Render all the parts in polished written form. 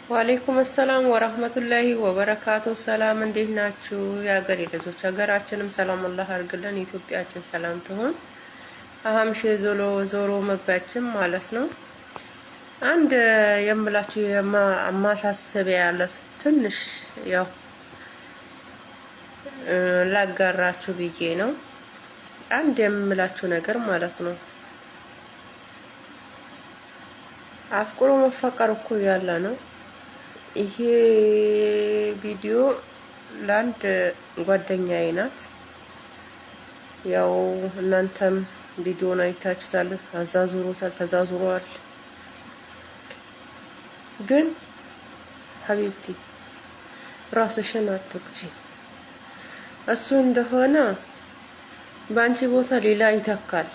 ወአለይኩም ሰላም ወራህመቱላሂ ወበረካቱ። ሰላም እንዴት ናችሁ የሀገሬ ልጆች? ሀገራችንም ሰላም አላህ አድርግልን፣ ኢትዮጵያችን ሰላም ትሁን። አሀምሽ ዞሮ መግቢያችን ማለት ነው። አንድ የምላችሁ ማሳሰቢያ ያለ ትንሽ ያው ላጋራችሁ ብዬ ነው። አንድ የምላችሁ ነገር ማለት ነው። አፍቅሮ መፈቀር እኮ ያለ ነው። ይሄ ቪዲዮ ለአንድ ጓደኛዬ ናት። ያው እናንተም ቪዲዮን አይታችሁታል፣ አዛዙሮታል፣ ተዛዙሯል። ግን ሀቢብቲ ራስሽን አትግጂ። እሱ እንደሆነ በአንቺ ቦታ ሌላ ይተካል።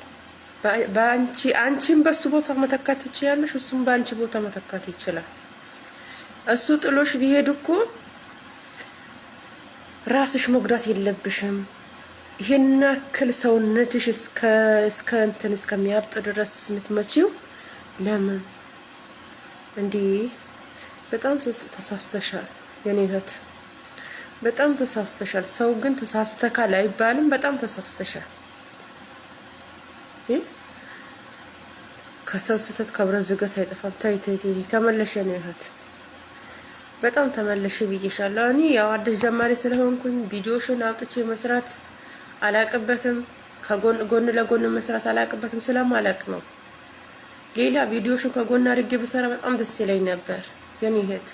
አንቺን በሱ ቦታ መተካት ትችያለሽ፣ እሱም በአንቺ ቦታ መተካት ይችላል። እሱ ጥሎሽ ቢሄድ እኮ ራስሽ መጉዳት የለብሽም። ይሄን ያክል ሰውነትሽ እስከሚያብጥ ድረስ የምትመጪው ለምን? እንዲህ በጣም ተሳስተሻል የኔ እህት፣ በጣም ተሳስተሻል። ሰው ግን ተሳስተካል አይባልም። በጣም ተሳስተሻል። ከሰው ስህተት ከብረት ዝገት አይጠፋም። ተይ ተመለሽ የኔ እህት፣ በጣም ተመለሽ ብዬሻለሁ። እኔ ያው አዲስ ጀማሪ ስለሆንኩኝ ቪዲዮሽን አውጥቼ መስራት አላቅበትም፣ ከጎን ለጎን መስራት አላቅበትም። ስለማላቅ ነው። ሌላ ቪዲዮሽን ከጎን አድርጌ ብሰራ በጣም ደስ ይለኝ ነበር የኔ እህት።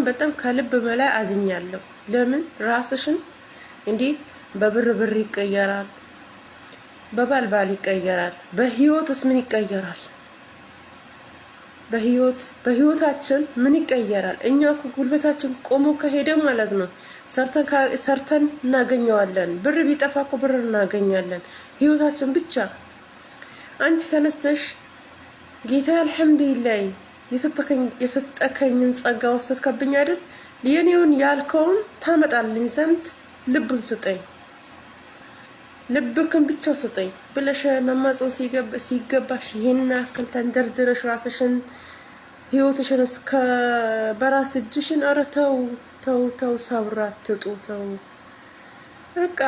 በጣም ከልብ በላይ አዝኛለሁ። ለምን ራስሽን እንዲህ በብር ይቀየራል፣ በባል ይቀየራል። በህይወትስ ምን ይቀየራል? በህይወታችን ምን ይቀየራል? እኛ እኮ ጉልበታችን ቆሞ ከሄደ ማለት ነው ሰርተን እናገኘዋለን። ብር ቢጠፋ እኮ ብር እናገኛለን። ህይወታችን ብቻ አንቺ ተነስተሽ ጌታ አልሐምዱሊላህ የሰጠከኝን ጸጋ ወሰድከብኝ አይደል? የኔውን ያልከውን ታመጣልኝ ዘንድ ልቡን ስጠኝ፣ ልብክን ብቻ ስጠኝ ብለሽ መማፀን ሲገባሽ ይሄን ያክል ተንደርድረሽ ራስሽን ህይወትሽን እስከ በራስ እጅሽን ኧረ ተው ሰብራ አትጡ። ተው በቃ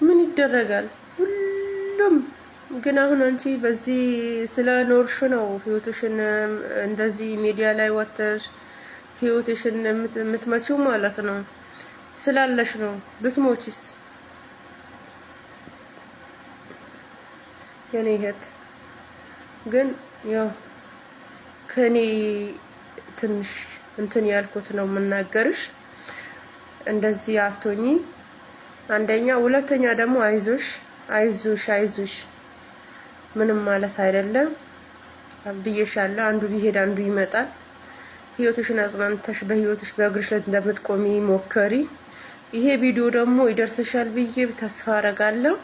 ምን ይደረጋል ሁሉም። ግን አሁን አንቺ በዚህ ስለኖርሽ ነው ህይወትሽን እንደዚህ ሚዲያ ላይ ወጥተሽ ህይወትሽን የምትመጪው ማለት ነው። ስላለሽ ነው። ብትሞቺስ የኔ እህት ግን ያው ከኔ ትንሽ እንትን ያልኩት ነው የምናገርሽ። እንደዚህ አትሆኚ አንደኛ፣ ሁለተኛ ደግሞ አይዞሽ ምንም ማለት አይደለም ብዬሻለሁ። አንዱ ቢሄድ አንዱ ይመጣል። ህይወትሽን አጽናንተሽ በህይወትሽ በእግርሽ ላይ እንደምትቆሚ ሞከሪ። ይሄ ቪዲዮ ደግሞ ይደርስሻል ብዬ ተስፋ አረጋለሁ።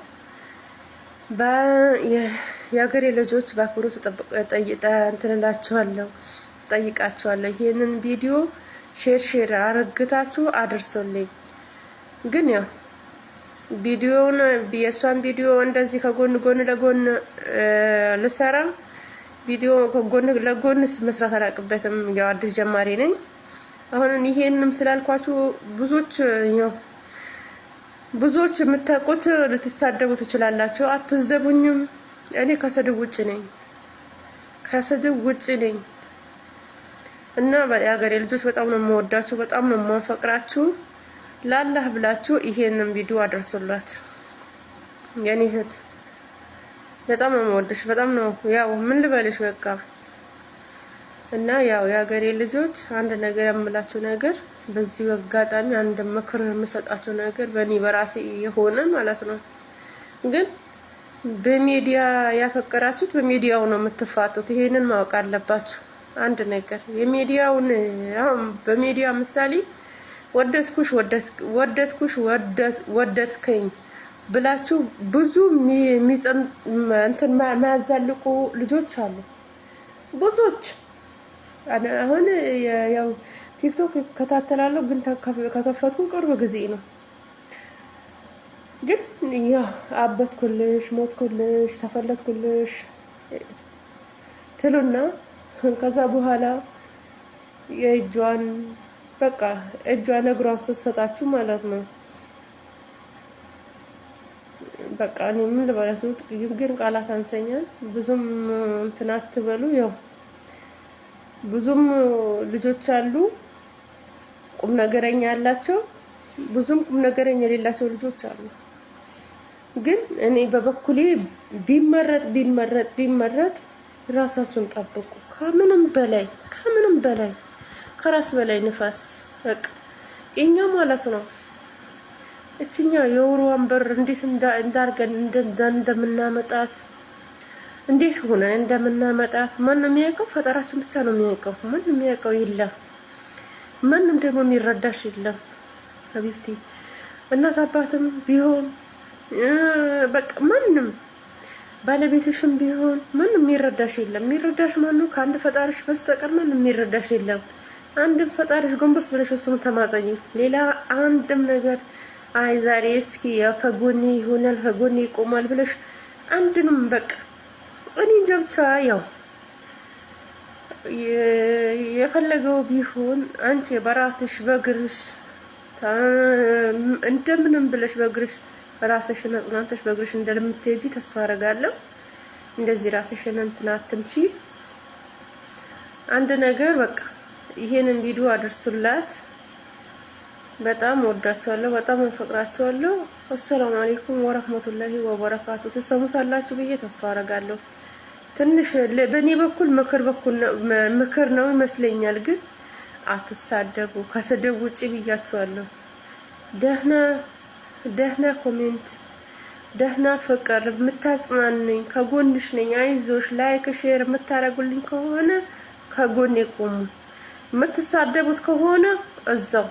የሀገሬ ልጆች በአክብሮት እንትንላችኋለሁ፣ ጠይቃችኋለሁ። ይሄንን ቪዲዮ ሼር አረግታችሁ አድርሶልኝ። ግን ያው ቪዲዮውን የእሷን ቪዲዮ እንደዚህ ከጎን ለጎን ልሰራ ቪዲዮ ከጎን ለጎን መስራት አላቅበትም። ያው አዲስ ጀማሪ ነኝ። አሁን ይሄንም ስላልኳችሁ ብዙዎች የምታውቁት ልትሳደቡ ትችላላችሁ። አትስደቡኝም። እኔ ከስድብ ውጭ ነኝ እና የሀገሬ ልጆች በጣም ነው የምወዳችሁ፣ በጣም ነው የማፈቅራችሁ። ላላህ ብላችሁ ይሄንን ቪዲዮ አደርሱላት የኔ እህት። በጣም ነው የምወድሽ፣ በጣም ነው ያው ምን ልበልሽ በቃ። እና ያው የሀገሬ ልጆች አንድ ነገር የምላችሁ ነገር፣ በዚህ አጋጣሚ አንድ ምክር የምሰጣችሁ ነገር በእኔ በራሴ የሆነ ማለት ነው። ግን በሚዲያ ያፈቀራችሁት በሚዲያው ነው የምትፋቱት። ይሄንን ማወቅ አለባችሁ። አንድ ነገር የሚዲያውን አሁን በሚዲያ ምሳሌ ወደድከኝ ብላችሁ ብዙ እንትን ማያዛልቁ ልጆች አሉ። ብዙዎች አሁን ያው ቲክቶክ ከታተላለሁ፣ ግን ከከፈቱ ቅርብ ጊዜ ነው። ግን ያ አበትኩልሽ፣ ሞትኩልሽ፣ ተፈለጥኩልሽ ትሉና ከዛ በኋላ የእጇን በቃ እጇን እግሯን ስትሰጣችሁ ማለት ነው። በቃ እኔ ምን ልበላችሁ፣ ግን ቃላት አንሰኛል። ብዙም እንትን አትበሉ። ያው ብዙም ልጆች አሉ ቁም ነገረኛ ያላቸው፣ ብዙም ቁም ነገረኛ የሌላቸው ልጆች አሉ። ግን እኔ በበኩሌ ቢመረጥ ራሳችሁን ጠብቁ። ከምንም በላይ ከራስ በላይ ንፋስ በቃ እኛ ማለት ነው። እችኛ የወሩዋን በር እንዴት እንዳርገን እንደምናመጣት እንዴት ሆነን እንደምናመጣት ማንም የሚያውቀው ፈጠራችን ብቻ ነው የሚያውቀው። ማንም የሚያውቀው የለም። ማንም ደግሞ የሚረዳሽ የለም። ሀቢብቲ እናት አባትም ቢሆን በቃ ማንም ባለቤትሽም ቢሆን ማንም የሚረዳሽ የለም። የሚረዳሽ ማነው? ከአንድ ፈጣሪሽ በስተቀር ማንም የሚረዳሽ የለም። አንድም ፈጣሪሽ ጎንበስ ብለሽ እሱን ተማጸኝ። ሌላ አንድም ነገር አይ ዛሬ እስኪ ከጎኔ ይሆናል ከጎኔ ይቆማል ብለሽ አንድንም በቃ እኔ እንጃ ብቻ ያው የፈለገው ቢሆን አንቺ በራስሽ በእግርሽ እንደምንም ብለሽ በእግርሽ ራስሽን አጽናንተሽ በእግርሽ እንደምትሄጂ ተስፋ አደርጋለሁ። እንደዚህ ራስሽን እንትን አትምቺ። አንድ ነገር በቃ ይሄንን ቪዲዮ አድርሱላት። በጣም ወዳችኋለሁ፣ በጣም አፈቅራችኋለሁ። አሰላሙ አለይኩም ወራህመቱላሂ ወበረካቱ። ተሰሙታላችሁ ብዬ ተስፋ አደርጋለሁ። ትንሽ በእኔ በኩል ምክር ነው ይመስለኛል፣ ግን አትሳደቡ። ከስድብ ውጪ ብያችኋለሁ። ደህና ኮሜንት፣ ደህና ፍቅር የምታጽናኑኝ ከጎንሽ ነኝ፣ አይዞሽ፣ ላይክ ሼር የምታረጉልኝ ከሆነ ከጎኔ ቆሙ። የምትሳደቡት ከሆነ እዛው